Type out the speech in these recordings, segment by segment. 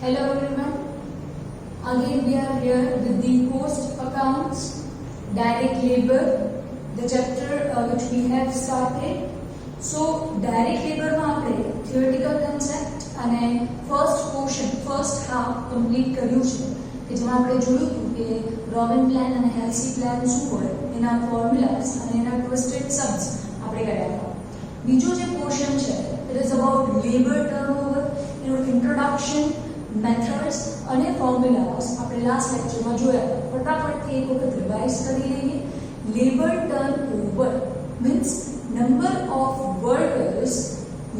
Hello everyone. Again we are here with the post accounts, direct labor, the chapter which we have started. So direct labor માં આપણે theoretical concept અને first portion, first half complete કર્યું છે કે જેમાં આપણે જોયું હતું કે રોબિન પ્લાન અને હેલ્સી પ્લાન શું હોય, એના ફોર્મ્યુલાસ અને એના ટ્વિસ્ટેડ સમ્સ આપણે કર્યા હતા. બીજો જે પોર્શન છે it is about labor turnover, introduction, methods અને formulas આપણે લાસ્ટ લેક્ચરમાં જોયા હતા. ફટાફટથી એક વખત રિવાઇઝ કરી લઈએ. Labour turnover means number of workers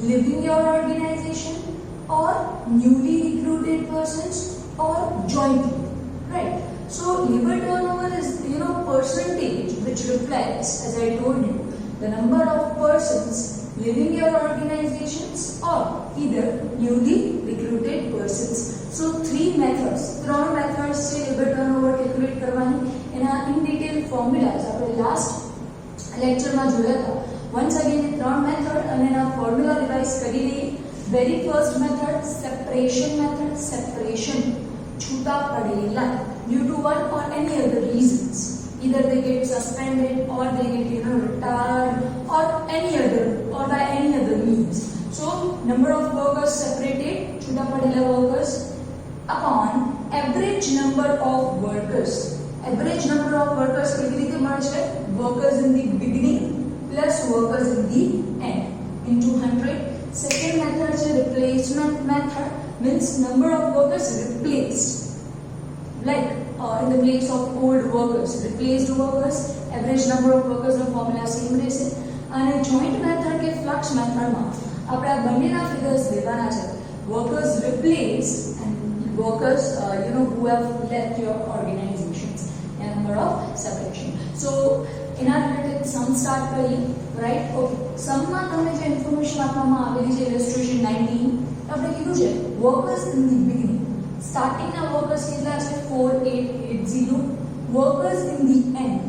leaving your organization or newly recruited persons or jointly, right? So labor turnover is percentage which reflects, as I told you, the number of persons leaving your organizations or either newly recruited persons. So three methods છે labor turnover calculate કરવાની. એના in detail formulas આપણે last lectureમાં જોયા હતા. once again ત્રણ method અને એના formula revise કરી લઈએ. very first method separation method. separation છૂટા પડેલા due to one or any other reasons, either they get suspended or they get retired or any other or by any other means. So number of workers separated, છૂટા પડેલા workers, upon average number of workers. average number of workers કેવી રીતે મળશે? workers in the beginning plus workers in the end into 100. second method છે replacement method, means number of workers replaced, like in the place of old workers, replaced workers. average number of workers નો formula same રહેશે. અને joint method કે flux method માં આપણે આ બંનેના figures દેવાના છે. workers replaced and workers who have left your organizations and number of separation. So એના રિલેટેડ સમ સ્ટાર્ટ કરીએ, રાઈટ? ઓકે, સમમાં તમને જે ઇન્ફોર્મેશન આપવામાં આવેલી છે ઇલસ્ટ્રેશન 19 આપણે કીધું છે વર્કર્સ ઇન ધી બિગિનિંગ. સ્ટાર્ટિંગના વર્કર્સ કેટલા છે? 4880. Workers in the end,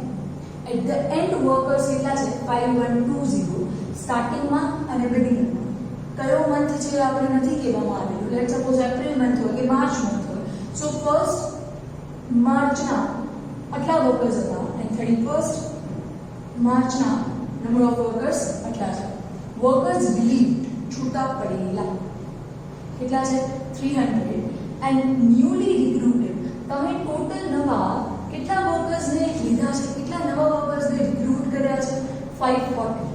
at the end workers કેટલા છે? 5120. સ્ટાર્ટિંગમાં અને બિગિનિંગમાં કયો મંથ છે આપણે નથી કહેવામાં આવેલું. લેટ સપોઝ એપ્રિલ મંથ હોય કે માર્ચ મંથ હોય. સો ફર્સ્ટ માર્ચના આટલા વર્કર્સ હતા અને 31st માર્ચના નંબર ઓફ વર્કર્સ આટલા છે. વર્કર્સ રિલીવ્ડ છૂટા પડેલા કેટલા છે? 300. એન્ડ ન્યુલી રિક્રુટેડ, તમે ટોટલ નવા કેટલા વર્કર્સને લીધા છે? કેટલા નવા વર્કર્સને રિક્રુટ કર્યા છે? 540.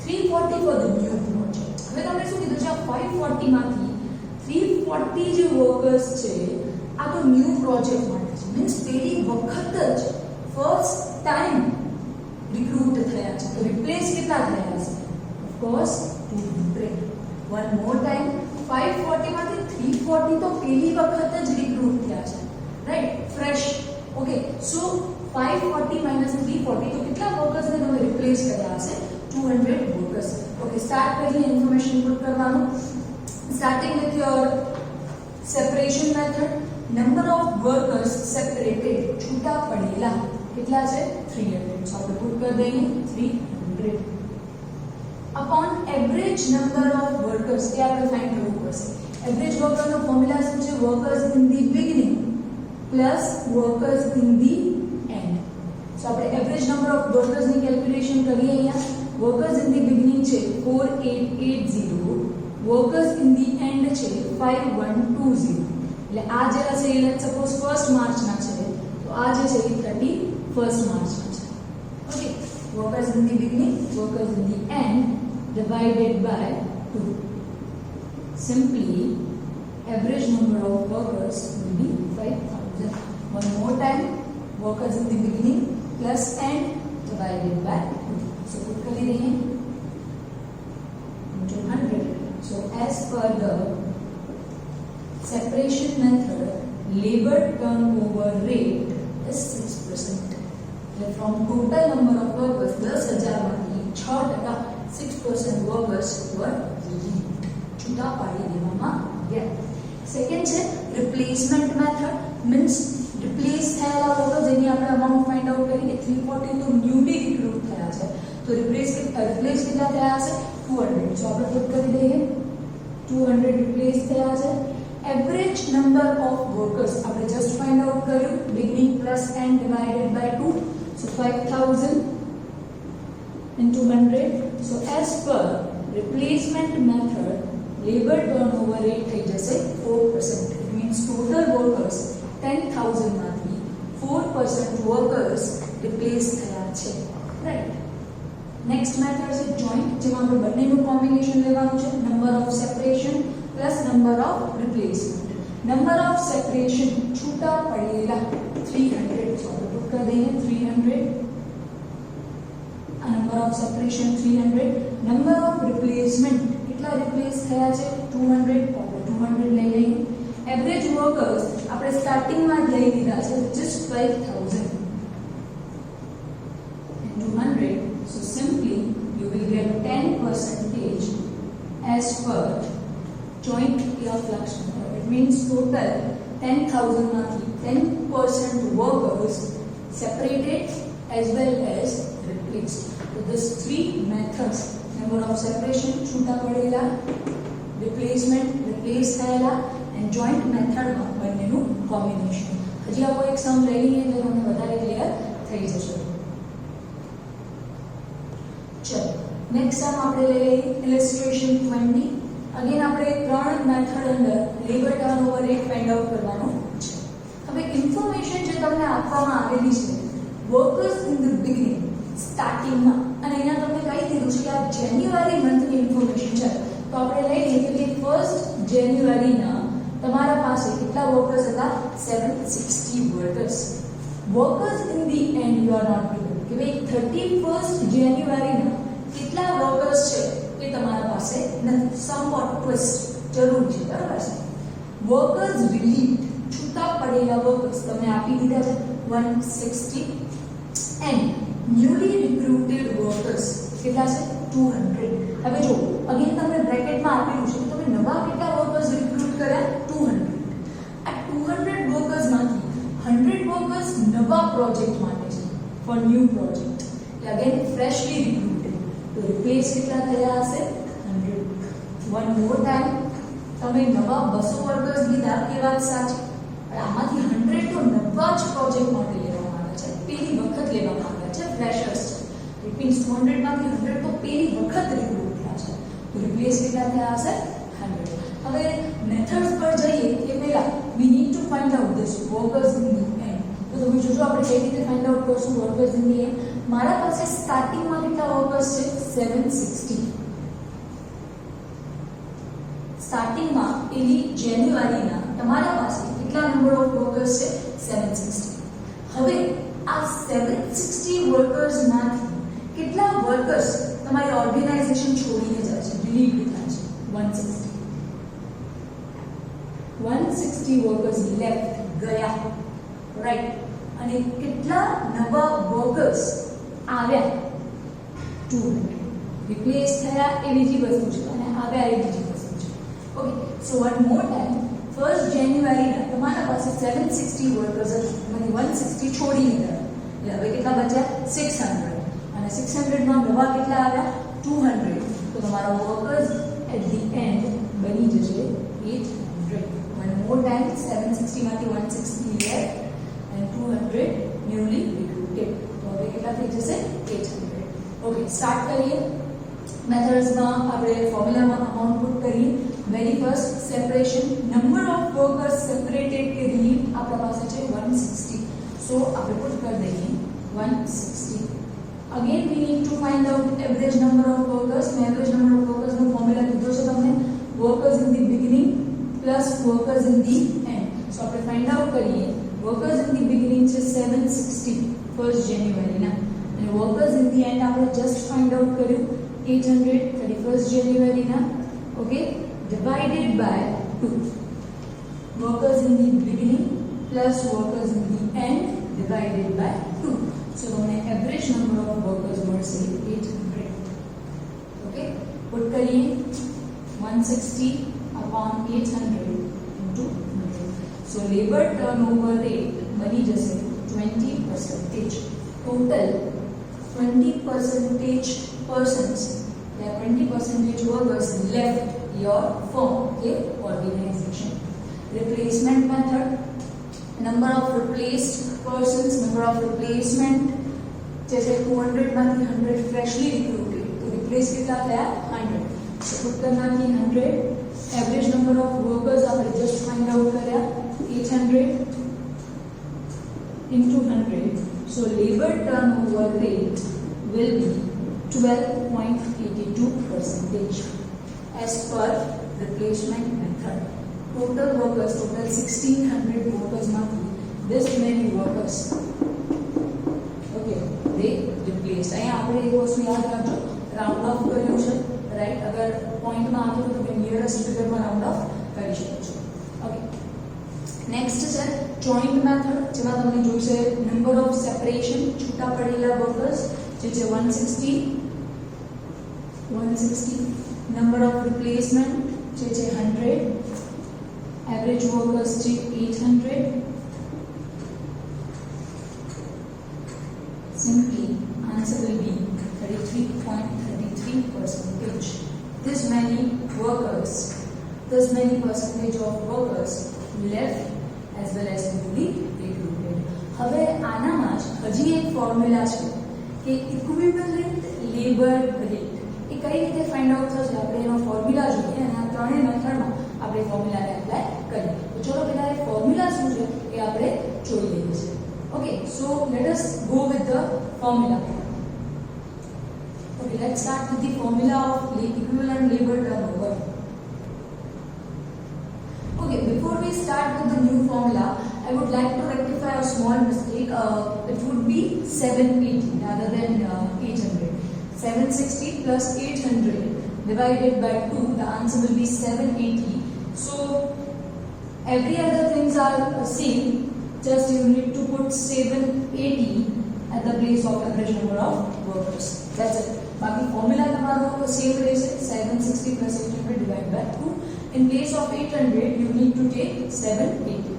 340 ફોર ધ ન્યૂ પ્રોજેક્ટ. હવે તમે શું કીધું છે? આ 540 માંથી 340 જે વર્કર્સ છે આ તો ન્યૂ પ્રોજેક્ટ માટે છે. મીન્સ પેલી વખત જ ફર્સ્ટ ટાઈમ રિક્રુટ થયા છે. તો રિપ્લેસ કેટલા થયા છે? ઓફકોર્સ 200. વન મોર ટાઈમ 540 માંથી 340 તો પેલી વખત જ રિક્રુટ થયા છે, રાઈટ? ફ્રેશ. ઓકે, સો 540 માઇનસ 340 તો કેટલા વર્કર્સને તમે રિપ્લેસ કર્યા હશે? 200 વર્કર્સ. ઓકે, સ્ટાર્ટ કરીએ ઇન્ફોર્મેશન પુટ કરવાનું. Starting with your separation method. Number of workers separated છૂટા પડેલા કેટલા છે? 300. સો આપણે પુટ કરી દઈએ 300 upon average number of workers. એ આપણે ફાઇન્ડ કરવું પડશે. એવરેજ વર્કરનો ફોર્મ્યુલા શું છે? Workers in the beginning plus workers in the end. So આપણે એવરેજ નંબર ઓફ વર્કર્સની કેલ્ક્યુલેશન કરીએ. અહીંયા વર્કર્સ ઇન ધી બિગિનિંગ છે 4880, વર્કર્સ ઇન ધી એન્ડ છે 5120. એટલે આ જે હશે એ લેટ સપોઝ ફર્સ્ટ માર્ચના છે તો આ જે છે એ 31st માર્ચના છે. Okay, workers in the beginning, workers in the end divided by 2. Simply average number of workers will be 5000. One more time, workers in the beginning plus end divided by 2. So put kar rahe hain into 100. So as per the separation method, labor turnover rate is 6%. From total number of workers 10,000 માંથી 6% 6% workers were relieved, છૂટા પાડી દેવામાં ગયા. Second છે replacement method, means replace થયેલા workers જેની આપણે amount find out કરી કે 340 તો ન્યૂલી રિક્રુટ થયા છે તો રિપ્લેસ કેટલા થયા હશે? 200. સો આપણે પુટ કરી દઈએ 200 રિપ્લેસ થયા છે એવરેજ નંબર ઓફ વર્કર્સ આપણે જસ્ટ ફાઇન્ડ આઉટ કર્યું, beginning plus end divided by 2, so 5000 into 100. So as per replacement method, labor turnover rate થઈ જશે 4%. It means total workers 10,000 માંથી 4% workers replace થયા છે, right? Next method છે joint, જેમાં આપણે બંનેનું કોમ્બિનેશન લેવાનું છે, number of separation plus number of replacement. Number of separation છૂટા પડેલા 300, so આપણે પુટ કરી દઈએ 300. number of separation 300, number of replacement કેટલા રિપ્લેસ થયા છે 200, આપણે 200 લઈ લઈએ. એવરેજ વર્કર્સ આપણે સ્ટાર્ટિંગ માં જ લઈ લીધા છે, just 5000 into 100, so simply you will get 10% as per joint year flux number. It means total 10,000 માંથી 10% workers separated as well as replaced. So these three methods, number of separation છૂટા પડેલા, replacement replace થયેલા, and joint method માં બંનેનું combination. હજી આપણે એક સમ લઈ લઈએ તો તમને વધારે ક્લિયર થઈ જશે. ચલો નેક્સ્ટ સમ આપણે લઈ લઈએ illustration 20. અગેન આપણે ત્રણ મેથડ અંદર labour turnover rate find out કરવાનો છે. હવે ઇન્ફોર્મેશન જે તમને આપવામાં આવેલી છે વર્કર્સ ઇન ધ બિગિનિંગ, સ્ટાર્ટિંગમાં, અને અહીંયા તમને કહી દીધું છે કે આ જાન્યુઆરી મંથની ઇન્ફોર્મેશન છે, તો આપણે લઈ લઈએ કે 1st જાન્યુઆરીના તમારા પાસે કેટલા વર્કર્સ હતા 760 workers. Workers in the end you are not given, કે ભાઈ 31st જાન્યુઆરીના કેટલા વર્કર્સ છે એ તમારા પાસે નથી. સમવોટ ટ્વિસ્ટ જરૂર છે, બરાબર છે. વર્કર્સ રિલીવ્ડ છૂટા પડેલા વર્કર્સ તમને આપી દીધા છે 160, એન્ડ ન્યૂલી રિક્રુટેડ વર્કર્સ કેટલા છે 200. હવે જો અગેન તમને બ્રેકેટમાં આપેલું છે કે તમે નવા કેટલા વર્કર્સ રિક્રુટ કર્યા 200. આ 200 વર્કર્સમાંથી 100 વર્કર્સ નવા પ્રોજેક્ટ માટે છે, ફોર ન્યૂ પ્રોજેક્ટ, એટલે અગેન ફ્રેશલી રિક્રુટેડ. તો રિપ્લેસ કેટલા થયા હશે 100. વન મોર ટાઈમ, તમે નવા 200 વર્કર્સ લીધા એ વાત સાચી, પણ આમાંથી 100 તો નવા જ પ્રોજેક્ટ માટે લેવામાં આવે છે, પેલી વખત લેવામાં આવે છે, ફ્રેશર્સ છે. ઇટ મીન્સ 200 માંથી 100 તો પેલી વખત રિક્રુટ થયા છે, તો રિપ્લેસ કેટલા થયા હશે 100. હવે મેથડ્સ પર જઈએ એ પહેલા વી need to find out this workers in the and. તો તમે જોજો આપણે કઈ રીતે ફાઇન્ડ આઉટ કરશું વર્કર્સ ઇન ધી એન્ડ. મારા પાસે સ્ટાર્ટિંગમાં કેટલા વર્કર્સ છે 760. સ્ટાર્ટિંગમાં પહેલી જાન્યુઆરીના તમારા પાસે કેટલા નંબર ઓફ વર્કર્સ છે 760. હવે આ 760 વર્કર્સમાંથી કેટલા વર્કર્સ તમારી ઓર્ગેનાઇઝેશન છોડીને જાય છે, રિલીવ્ડ થાય છે 160. 160 વર્કર્સ લેફ્ટ ગયા, રાઈટ. અને કેટલા નવા વર્કર્સ આવ્યા 200. રિપ્લેસ થયા એ બીજી વસ્તુ છે અને આવ્યા એ બીજી વસ્તુ છે. ઓકે, સો વન મોર ટાઈમ, 1st જાન્યુઆરીના તમારા પાસે 760 વર્કર્સ હતા, એમાંથી 160 છોડી દીધા, એટલે હવે કેટલા બચ્યા 600. અને 600 માં નવા કેટલા આવ્યા 200. તો તમારા વર્કર્સ એટ ધી એન્ડ બની જશે 800. વન મોર ટાઈમ, 760 માંથી 160 લેફ્ટ એન્ડ 200 ન્યૂલી રિક્રુટેડ. તો હવે કેટલા થઈ જશે 800. ઓકે, સ્ટાર્ટ કરીએ. મેથડ્સમાં આપણે ફોર્મ્યુલામાં અમાઉન્ટ પુટ કરીએ. Very first separation, number of workers separated કે રિલીવ આપણા પાસે છે 160. સો આપણે પુટ કરી દઈએ 160. Again we need to find out average number of workers. મેં એવરેજ નંબર ઓફ વર્કર્સનો ફોર્મ્યુલા કીધો છે તમને, workers in the beginning plus workers in the end. So આપણે ફાઇન્ડ આઉટ કરીએ. વર્કર્સ ઇન ધી બિગિનિંગ છે 760 1st જાન્યુઆરીના, અને વર્કર્સ ઇન ધી એન્ડ આપણે જસ્ટ ફાઇન્ડ આઉટ કર્યું 800 31st જાન્યુઆરીના. Okay, divided by 2. Workers in the beginning plus workers in the end divided by 2. So the average number of workers મળશે 800. Okay, put કરીએ 160 upon 800 into 100. So labor turnover rate બની જશે 20%. Total 20% persons, there are 20% workers left your firm, okay, organization. replacement method. Number of replaced persons, number of replacement जैसे 200 માંથી 100 freshly recruited तो replace कितना થયા 100 so put करना कि 100 average number of workers આપણે just find out કર્યા 800 into 100 so labor turnover rate will be 12.82% as per replacement method. Total workers, total 1600 workers માંથી this many workers okay they replaced. અહીંયા આપણે એક વસ્તુ યાદ રાખજો રાઉન્ડ ઓફ કર્યું છે રાઈટ અગર પોઈન્ટ માં આવે તો તમે નિયરેસ્ટ ફિગર માં રાઉન્ડ ઓફ કરી શકો છો ઓકે નેક્સ્ટ છે જોઈન્ટ મેથડ જેમાં તમને જોઈશે નંબર ઓફ સેપરેશન છૂટા પડેલા વર્કર્સ જે છે 160 નંબર ઓફ રિપ્લેસમેન્ટ જે છે 100 એવરેજ વર્કર્સ છે 800 simply answer will be 33.33%. This many workers, this many percentage of workers left as well as newly recruited. હવે આનામાં જ હજી એક ફોર્મ્યુલા છે કે ઇક્વિવેલન્ટ લેબર રેટ એ કઈ રીતે ફાઇન્ડ આઉટ થશે આપણે એનો ફોર્મ્યુલા જોઈએ અને આ ત્રણેય મેથડમાં આપણે ફોર્મ્યુલાને એપ્લાય કરીએ તો ચલો પહેલા એ ફોર્મ્યુલા શું છે એ આપણે જોઈ લઈએ છીએ Okay, so let us go with the formula. Okay, let's start with the formula of equivalent labor turnover. Okay, before we start with the new formula, I would like to rectify a small mistake. It would be 780 rather than 800. 760 plus 800 divided by 2, the answer will be 780. So, every other things are same. Just you need to put 780 at the place of average number of workers. That's it. बाकी formula हमारा same रहेगा 760 plus 800 divided by 2. In place of 800, you need to take 780.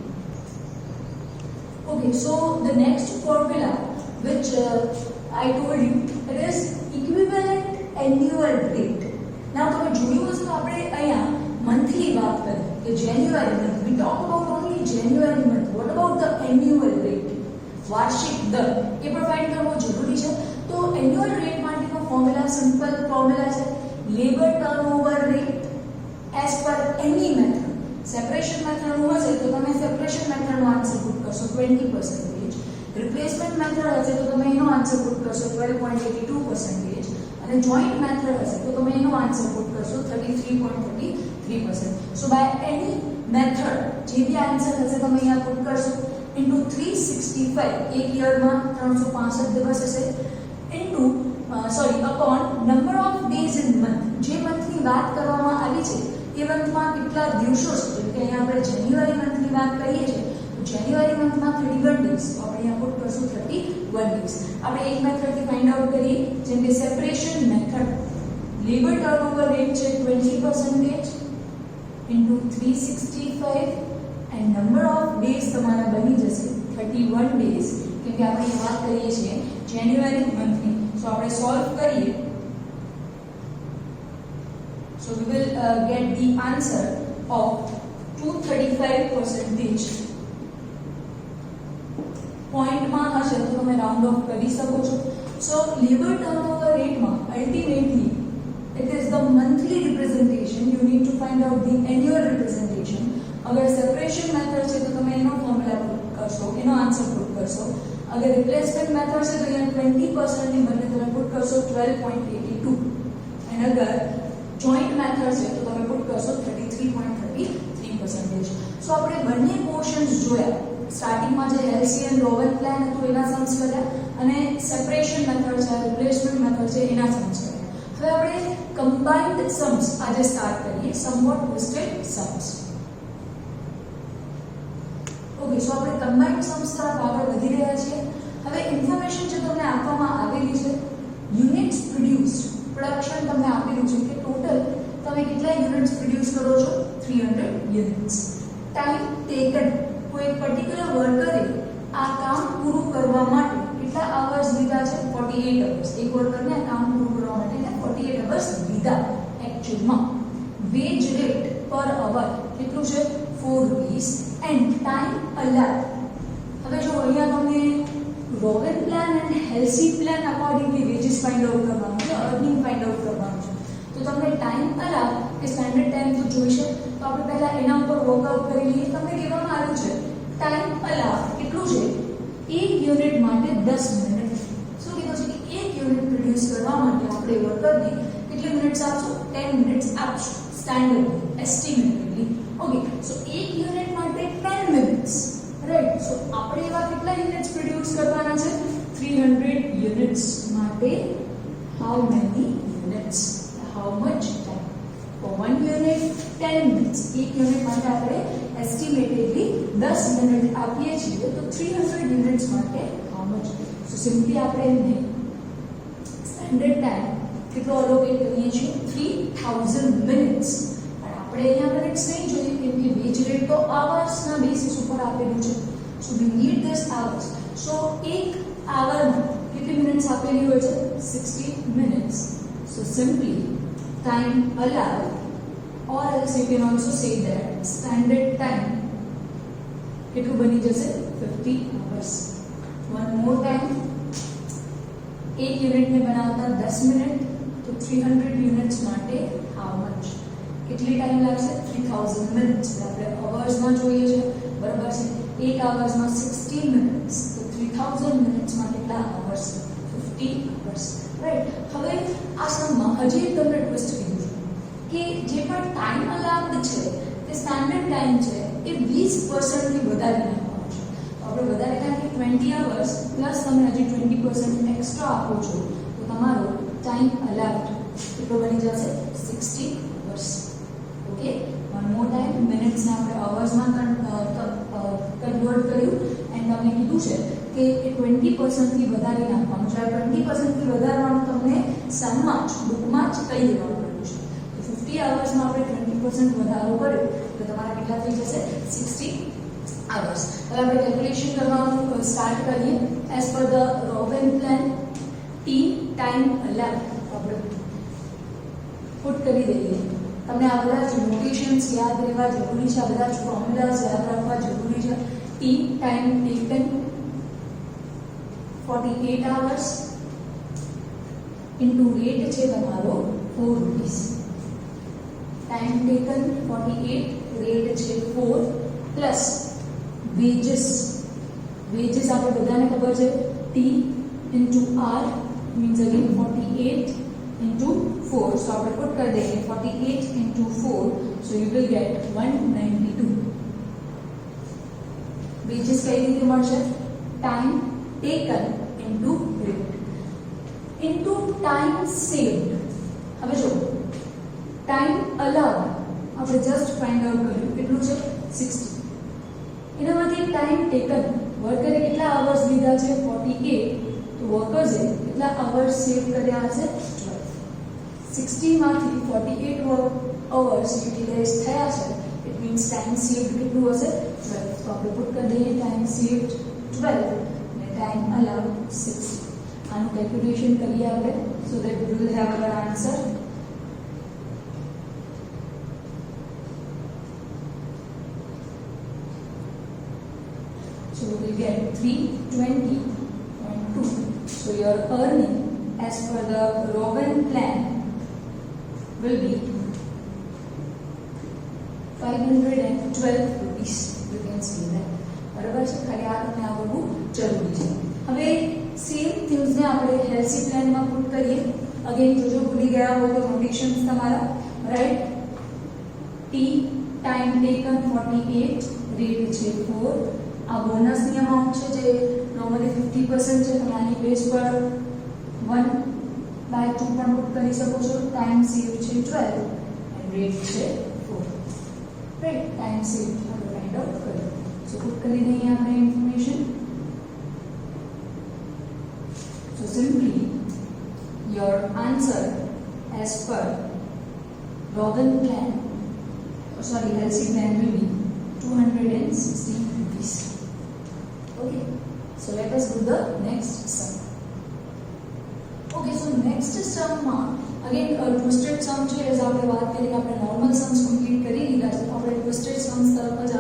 Okay, so the next formula which I told you, it is equivalent annual rate. Now, तो जोड़ी वस्तु आपने आया monthly बात करें कि January month. We talk about only January month. What about the annual rate? वार्षिक दर ये पर फाइंड करना जरूरी है तो annual rate माटेનો formula simple formula છે labor turnover rate as per any method. Separation method નું હશે તો તમે separation method નો આન્સર પુટ કરશો 20%. Replacement method હશે તો તમે એનો આન્સર પુટ કરશો 12.82% અને joint method હશે તો તમે એનો આન્સર પુટ કરશો 33.33%. So by any method જે બી આન્સર હશે તમે અહીંયા પુટ કરશો into 365 એક યર માં 365 દિવસ હશે into upon number of days in month જે મંથ ની વાત કરવામાં આવી છે એ મંથ માં કેટલા દિવસો છે જેમ કે અહીંયા આપણે જાન્યુઆરી મંથ ની વાત કરીએ છીએ તો જાન્યુઆરી મંથ માં 31 days તો આપણે અહીંયા પુટ કરશું 31 days. આપણે એક મેથડ થી ફાઇન્ડ આઉટ કરીએ જેમ કે separation method labour turnover rate છે 20% into 365 and number of days તમારા બની જશે 31 days કેમ કે આપણે વાત કરીએ છીએ જાન્યુઆરી મંથની સો આપણે સોલ્વ કરીએ so we will get the answer of 235% point માં હશે તો તમે રાઉન્ડ ઓફ કરી શકો છો so labor turnover rate માં ultimately it is the monthly representation. You need to find out the annual representation. अगर सेपरेशन मेथड છે તો તમે એનો ફોર્મ્યુલા પુટ કરશો એનો આન્સર પુટ કરશો અગર રિપ્લેસમેન્ટ મેથડ છે તો અહીંયા 20% ની બદલે તમે પુટ કરશો 12.82 અને અગર જોઈન્ટ મેથડ છે તો તમે પુટ કરશો 33.33%. સો આપણે બંને પોર્શન્સ જોયા સ્ટાર્ટિંગમાં જે એલસીએન રોવન પ્લાન હતું એના सम्स કર્યા અને સેપરેશન મેથડ છે રિપ્લેસમેન્ટ મેથડ છે એના सम्स કર્યા. હવે આપણે કમ્બાઇન્ડ सम्स આજે સ્ટાર્ટ કરીએ somewhat twisted sums. Okay so આપણે કમ્બાઇન્ડ सम्स તરફ આગળ વધી રહ્યા છીએ. હવે ઇન્ફોર્મેશન જે તમને આપવામાં આવેલી છે યુનિટ્સ પ્રોડ્યુસ્ડ પ્રોડક્શન તમને આપેલું છે કે ટોટલ તમે કેટલા યુનિટ્સ પ્રોડ્યુસ કરો છો 300 યુનિટ્સ. ટાઈમ ટેકન કોઈ પર્ટિક્યુલર વર્કરે આ કામ પૂરું કરવા માટે કેટલા અવર્સ લીધા છે 48 અવર્સ. એક વર્કરને આ કામ પૂરું કરવા માટે 48 અવર્સ લીધા. એકચ્યુઅલમાં વેજ રેટ પર અવર કેટલું છે 4 rupees and time allowed. હવે જો અહીંયા તમને Rowan plan and Halsey plan accordingly wages find out કરવાનું છે, અર્નિંગ ફાઇન્ડ આઉટ કરવાનું છે. તો તમને ટાઈમ અલાવ કે સ્ટાન્ડર્ડ ટાઈમ તો જોઈશે. તો આપણે પહેલા એના ઉપર વર્કઆઉટ કરી લઈએ. તમને કહેવામાં આવ્યું છે ટાઈમ અલાવ કેટલું છે, 1 યુનિટ માટે 10 મિનિટ. શું કીધું છે કે 1 યુનિટ પ્રોડ્યુસ કરવા માટે આપણે વર્કરને કેટલી મિનિટ્સ આપશું, 10 મિનિટ્સ આપશું સ્ટાન્ડર્ડ એસ્ટિમેટેડલી. ઓકે, સો 1 યુનિટ માટે 10 મિનિટ્સ, રાઈટ. સો આપણે એવા કેટલા યુનિટ્સ પ્રોડ્યુસ કરવાના છે, 300 યુનિટ્સ માટે how many units, how much time for 1 unit 10 minutes. 1 unit માટે આપણે એસ્ટિમેટેડલી 10 મિનિટ આપીએ છીએ, તો 300 યુનિટ્સ માટે હાઉ મચ. સો સિમ્પલી આપણે એમને સ્ટાન્ડર્ડ ટાઈમ કેટલો અલોકેટ કરીએ છીએ, 3000 મિનિટ્સ. પણ આપણે અહીંયા મિનિટ્સ નહીં જોઈએ કેમ કે વેજ રેટ તો અવર્સના બેસિસ ઉપર આપેલું છે. સો વી નીડ ધીસ અવર્સ. સો એક આવરમાં કેટલી મિનિટ્સ આપેલી હોય છે, 60 minutes. So simply time allowed, or else you can also say that standard time કેટલું બની જશે, 50 hours. One more time, એક યુનિટને બનાવતા 10 મિનિટ, તો 300 યુનિટ્સ માટે how much, કેટલી ટાઈમ લાગશે, 3000 મિનિટ્સ. આપણે અવર્સમાં જોઈએ છે, બરાબર છે. એક અવર્સમાં 60 મિનિટ્સ, તો 3000 મિનિટ્સમાં કેટલા અવર્સ, 50 અવર્સ, રાઈટ. હવે આ સમમાં હજી એક તમને ટ્વિસ્ટ કીધું છે કે જે પણ ટાઈમ અલાઉડ છે તે સ્ટાન્ડર્ડ ટાઈમ છે એ 20% થી વધારે નાખવાનો છે. તો આપણે વધારે કાંઈ 20 અવર્સ પ્લસ તમે હજી 20% એક્સ્ટ્રા આપો છો, તો તમારો ટાઈમ અલાઉડ કેટલો બની જશે, 60 hours. Okay, one more time, મિનિટ્સને આપણે અવર્સમાં કન્વર્ટ કર્યું એન્ડ તમને કીધું છે કે એ 20% થી વધારે નાખવાનું છે. આ 20% થી વધારવાનું તમને સમમાં જ બુકમાં જ કહી દેવાનું પડ્યું છે. તો 50 અવર્સમાં આપણે 20% વધારો કર્યો તો તમારા કેટલા થઈ જશે, 60 અવર્સ. હવે આપણે કેલ્ક્યુલેશન કરવાનું સ્ટાર્ટ કરીએ. As per the Robin plan, T time allowed આપણે પુટ કરી દઈએ. તમને આ બધા જ નોટેશન્સ યાદ રહેવા જરૂરી છે, આ બધા જ ફોર્મ્યુલાઝ યાદ રાખવા જરૂરી છે. T time taken 48 hours into rate છે તમારો 4 રૂપીસ. ટાઈમ ટેકન 48, રેટ છે 4 પ્લસ વેજીસ. વેજીસ આપણે બધાને ખબર છે T into R means again 48 into 4. So આપણે પુટ કરી દઈએ 48 into 4. So you will get 192. Veggies કઈ રીતે મળશે, time taken into rate into time saved. હવે જો ટાઈમ અલાઉડ આપણે જસ્ટ ફાઇન્ડ આઉટ કર્યું કેટલું છે, 60. એનામાંથી ટાઈમ ટેકન વર્કરે કેટલા અવર્સ લીધા છે, 48. તો વર્કર્સે કેટલા અવર્સ સેવ કર્યા હશે, 60 માંથી 48 અવર્સ યુટિલાઇઝ થયા છે. ઇટ મીન્સ ટાઈમ સેવ્ડ કેટલું હશે, 12. તો આપણે પુટ કરી દઈએ ટાઈમ સેવ્ડ 12 અને ટાઈમ અલાઉડ 60. આનું કેલ્ક્યુલેશન કરીએ આપણે, so that we will have our answer. So we will get 320.2. So your earning as per the Robin plan will be 512 rupees. You can see that. બરાબર છે, ખાલી આ તમને આવડવું જરૂરી છે. હવે સેમ થિંગ્સને આપણે હેલ્સી પ્લાનમાં પુટ કરીએ. અગેન જો ભૂલી ગયા હોય તો નોટેશન્સ તમારા, right. T time taken 48, rate છે 4. આ બોનસની અમાઉન્ટ છે જે નોર્મલી 50% છે. તમે આની બેઝ પર 1/2 પણ પુટ કરી શકો છો. ટાઈમ સેવ છે 12 એન્ડ રેટ છે 4, રાઈટ. ટાઈમ સેવ આપણે ફાઇન્ડ આઉટ કર્યું. સો પુટ કરી દઈએ આપણે information. So simply your answer as per Robin plan, sorry, healthy plan will be 216 rupees. Okay, so let us do the next sum. Okay, so next sum again twisted sum છે. As આપણે વાત કરી કે આપણે normal Sam's complete કરી લીધા છે, આપણે ટ્વિસ્ટેડ સમ્સ તરફ જ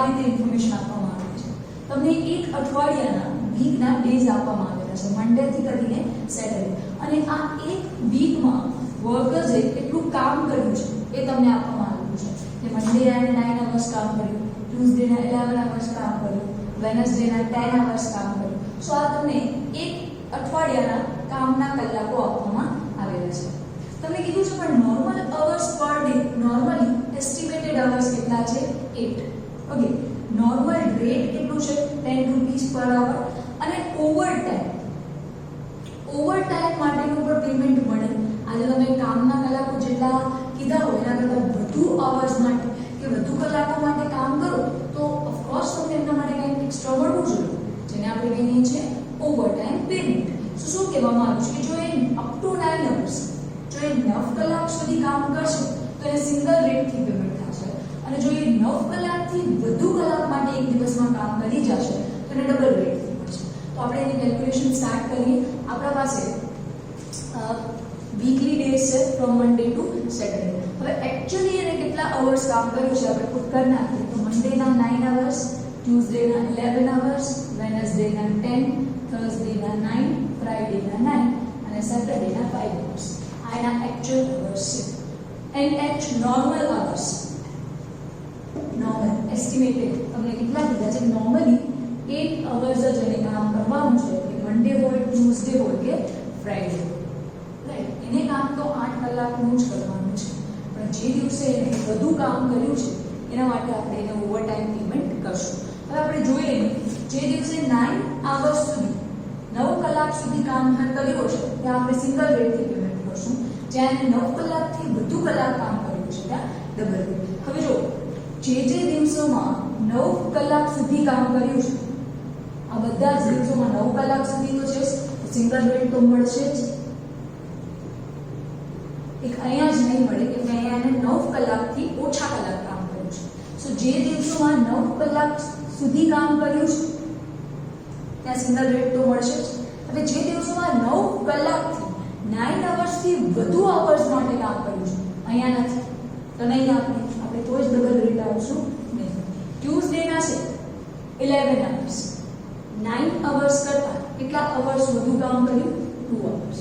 આ રીતે ઇન્ફોર્મેશન આપવામાં આવી છે. તમને એક અઠવાડિયાના વીકના ડેઝ આપવામાં આવેલા છે, મંડે થી કરીને સેટરડે, અને આ એક વીકમાં વર્કર્સે કેટલું કામ કર્યું છે એ તમને આપવામાં આવ્યું છે. કે મંડે ના 9 અવર્સ કામ કર્યું, ટ્યુઝડે ના 11 અવર્સ કામ કર્યું, વેનસડે ના 10 અવર્સ કામ કર્યું. સો આ તમને એક અઠવાડિયાના કામના કલાકો આપવામાં આવેલા છે. તમને કીધું છે પણ normal hours per day, normally estimated hours કેટલા છે? 8. ઓકે, નોર્મલ રેટ કેટલું છે? 10 રૂપીસ પર અવર. અને ઓવરટાઈમ માટેનું પણ પેમેન્ટ મળે. આજે તમે કામના કલાકો જેટલા કીધા હોય એના કરતાં વધુ અવર્સ માટે કે વધુ કલાકો માટે કામ કરો તો ઓફકોર્સ તમને એમના માટે કંઈક એક્સ્ટ્રા મળવું જોઈએ, જેને આપણે કહીએ છીએ ઓવરટાઈમ પેમેન્ટ. શું કહેવામાં આવ્યું છે કે જો એ અપ ટુ 9 અવર્સ, જો એ 9 કલાક સુધી કામ કરશે તો એને સિંગલ રેટથી પેમેન્ટ થશે, અને જો એ 9 કલાકથી વધુ કલાક માટે એક દિવસમાં કામ કરી જશે તો એને ડબલ રેટથી મળશે. તો આપણે એની કેલ્ક્યુલેશન સ્ટાર્ટ કરીએ. આપણા પાસે વીકલી ડેઝ છે ફ્રોમ મંડે ટુ સેટરડે. હવે એકચ્યુઅલી એને કેટલા અવર્સ કામ કર્યું છે આપણે પુટ કરી નાખીએ તો મંડેના 9 અવર્સ, ટ્યુઝડેના 11 અવર્સ, વેનસડેના 10, થર્સડેના 9, ફ્રાઈડેના 9 અને સેટરડેના 5 અવર્સ. આ એના એકચ્યુઅલ અવર્સ છે. H normal hours, normal estimated તમને કેટલા કીધા છે? નોર્મલી 8 અવર્સ જ એને કામ કરવાનું છે, કે મંડે હોય, ટ્યુઝડે હોય કે ફ્રાઈડે હોય. રાઈટ, એને કામ તો 8 કલાકનું જ કરવાનું છે, પણ જે દિવસે એને વધુ કામ કર્યું છે એના માટે આપણે એને ઓવરટાઈમ પેમેન્ટ કરશું. હવે આપણે જોઈ લઈએ જે દિવસે 9 અવર્સ સુધી 9 કલાક સુધી કામ કર્યું છે ત્યાં આપણે સિંગલ રેટથી પેમેન્ટ કરશું. જ્યાં એને 9 કલાકથી વધુ કલાક કામ કર્યું છે ત્યાં ડબલ રેટ. હવે જો જે દિવસોમાં 9 કલાક સુધી કામ કર્યું છે, આ બધા જ દિવસોમાં 9 કલાક સુધી તો છે સિંગલ રેટ તો મળશે જ. એક અહીંયા જ નહીં મળે કે અહીંયા એને 9 કલાકથી ઓછા કલાક કામ કર્યું છે. સો જે દિવસોમાં 9 કલાક સુધી કામ કર્યું છે ત્યાં સિંગલ રેટ તો મળશે જ. હવે જે દિવસોમાં 9 કલાકથી 9 અવર્સથી વધુ અવર્સ માટે કામ કર્યું છે અહીંયા નથી તો નહીં આપણે કોઈ જ ડબલ રેટ આવશું નહીં. ટ્યુઝડેના છે 11 અવર્સ, 9 અવર્સ કરતા કેટલા અવર્સ વધુ કામ કર્યું? 2 અવર્સ.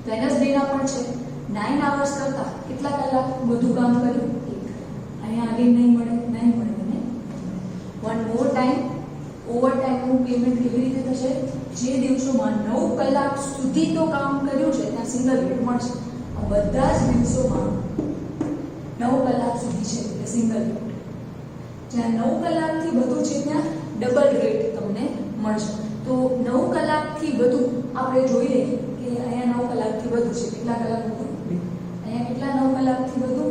વેનસડેના પણ છે 9 અવર્સ કરતા કેટલા કલાક વધુ કામ કર્યું? 1. અહીંયા આગળ નહીં મળે અને વન મોર ટાઈમ ઓવરટાઈમનું પેમેન્ટ કેવી રીતે થશે? જે દિવસોમાં 9 કલાક સુધી તો કામ કર્યું છે ત્યાં સિંગલ રેટ મળશે. આ બધા જ દિવસોમાં 9 કલાક સુધી છે એટલે સિંગલ રેટ. જ્યાં 9 કલાકથી વધુ છે ત્યાં ડબલ રેટ તમને મળશે. તો 9 કલાકથી વધુ આપણે જોઈ લઈએ કે અહીંયા 9 કલાકથી વધુ છે, કેટલા કલાક વધુ? અહીંયા કેટલા 9 કલાકથી વધુ?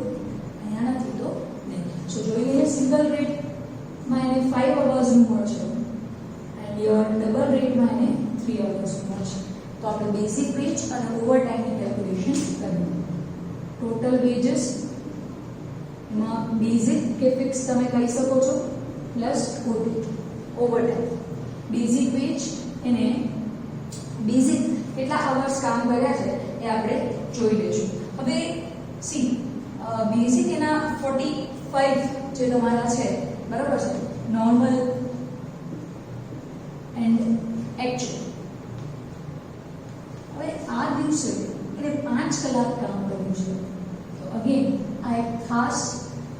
અહીંયા નથી તો નહીં. સો જોઈ લઈએ સિંગલ રેટમાં એને 5 અવર્સનું મળશે એન્ડ યોર ડબલ રેટમાં એને 3 અવર્સનું મળશે. તો આપણે બેઝિક વેજ અને ઓવરટાઈમની કેલ્ક્યુલેશન કરીએ. ટોટલ વેજીસ માં બેઝિક કે ફિક્સ તમે કહી શકો છો પ્લસ ઓવરટાઈમ. બેઝિક વેજ એને બેઝિક કેટલા અવર્સ કામ કર્યા છે એ આપણે જોઈ લઈશું. હવે સી બેઝિક એના 45 જે તમારા છે બરાબર છે, નોર્મલ એન્ડ એકચ્યુઅલ. હવે આ દિવસે એને 5 કલાક કામ કર્યું છે. તો અગેન આ એક ખાસ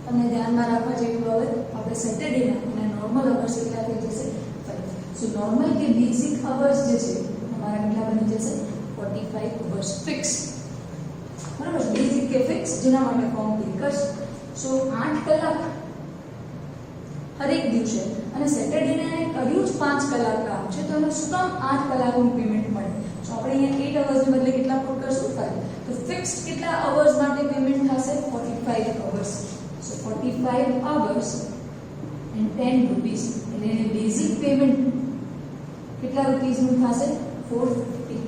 તમને ધ્યાનમાં રાખવા જેવું. હવે આપણે સેટરડેના અને નોર્મલ અવર્સ કેટલા થઈ જશે? 5. સો નોર્મલ કે બેઝિક અવર્સ જે છે તમારા કેટલા બની જશે? 45 અવર્સ ફિક્સ. બરાબર, બેઝિક કે ફિક્સ જેના માટે ફોર્મ ક્લિક કરશે. સો 8 કલાક હરેક દિવસે, અને સેટરડેને કર્યું જ 5 કલાક કામ છે તો એને શું કામ 8 કલાકનું પેમેન્ટ મળે? તો આપણે અહીંયા 8 અવર્સને બદલે કેટલા પુટ કરશું? 5. તો ફિક્સ્ડ કેટલા અવર્સ માટે પેમેન્ટ થશે? 45 hours. So 45 hours and 10 rupees એટલે એને બેઝિક પેમેન્ટ કેટલા રૂપીસનું થશે? 450.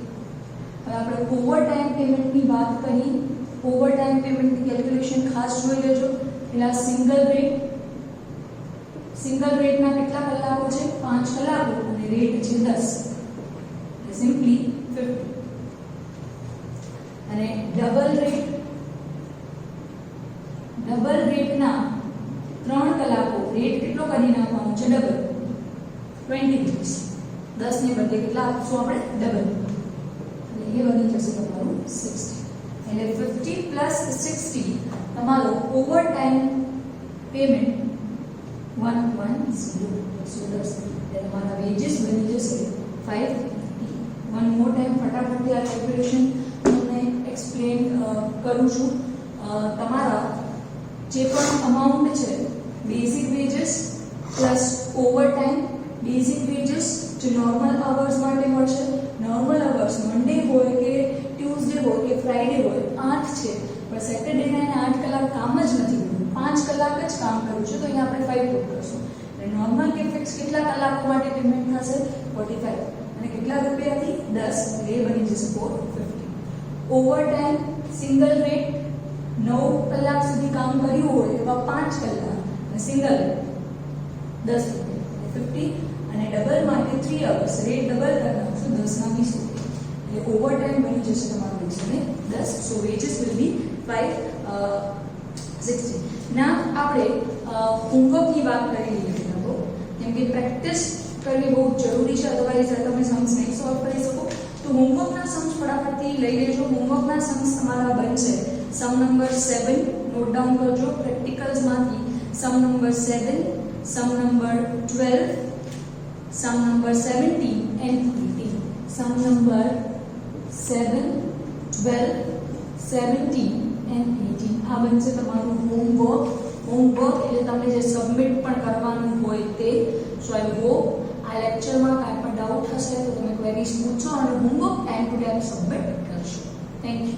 હવે આપણે ઓવરટાઈમ પેમેન્ટની વાત કરી. ઓવરટાઈમ પેમેન્ટની કેલ્ક્યુલેશન ખાસ જોઈ લેજો. એટલે સિંગલ રેટના કેટલા કલાકો છે? 5 કલાકો અને રેટ છે 10 એટલે સિમ્પલી 50. અને ડબલ રેટના 3 કલાકો રેટ કેટલો કરી નાખવાનો છે ડબલ 20 મિનિટ્સ 10 ને બદલે કેટલા આપશું આપણે ડબલ એટલે એ બની જશે તમારું 60 એટલે 50 પ્લસ 60 તમારો ઓવર ટાઈમ પેમેન્ટ 110 એટલે તમારા વેજીસ બની જશે 550 વન મોર ટાઈમ ફટાફટથી આ કેલ્ક્યુલેશન તમને એક્સપ્લેન કરું છું તમારા જે પણ અમાઉન્ટ છે basic veggies plus over time basic veggies જે નોર્મલ અવર્સ માટે મળશે નોર્મલ અવર્સ મંડે હોય કે ટ્યુઝડે હોય કે ફ્રાઈડે હોય 8 છે પણ સેટરડે ને 8 કલાક કામ જ નથી કર્યું 5 કલાક જ કામ કર્યું છે તો અહીંયા આપણે 5 પુટ કરશું એટલે નોર્મલ કે ફિક્સ કેટલા કલાકો માટે પેમેન્ટ થશે 45 અને કેટલા રૂપિયાથી 10 એટલે એ બની જશે 450 ઓવર ટાઈમ સિંગલ રેટ 9 કલાક સુધી કામ કર્યું હોય એવા 5 કલાક અને સિંગલ 10 રૂપિયા 50 અને ડબલ માટે 3 અવર્સ રેટ ડબલ કરી નાખશું 10 ના 20 રૂપિયા એટલે ઓવર ટાઈમ બની જશે તમારું 110 સો વેજીસ વિલ બી 560 ના આપણે હોમવર્કની વાત કરી લીધી હતો કેમ કે પ્રેક્ટિસ કરવી બહુ જરૂરી છે અદરવાઇઝ તમે સમ્સ નહીં સોલ્વ કરી શકો તો હોમવર્કના સમ્સ ફટાફટથી લઈ લેજો હોમવર્કના સમ્સ તમારા બનશે સમ નંબર 7 નોટ ડાઉન કરજો પ્રેક્ટિકલ્સમાંથી sum number 7 sum number 12 sum number 17 and 18 sum number 7 12 17 and 18 આ બનશે તમારું હોમવર્ક એટલે તમે જે સબમિટ પણ કરવાનું હોય તે સો આઈ હોપ આ લેક્ચરમાં કાંઈ પણ ડાઉટ હશે તો તમે ક્વેરીઝ પૂછો અને homework time to time submit કરશો થેન્ક યુ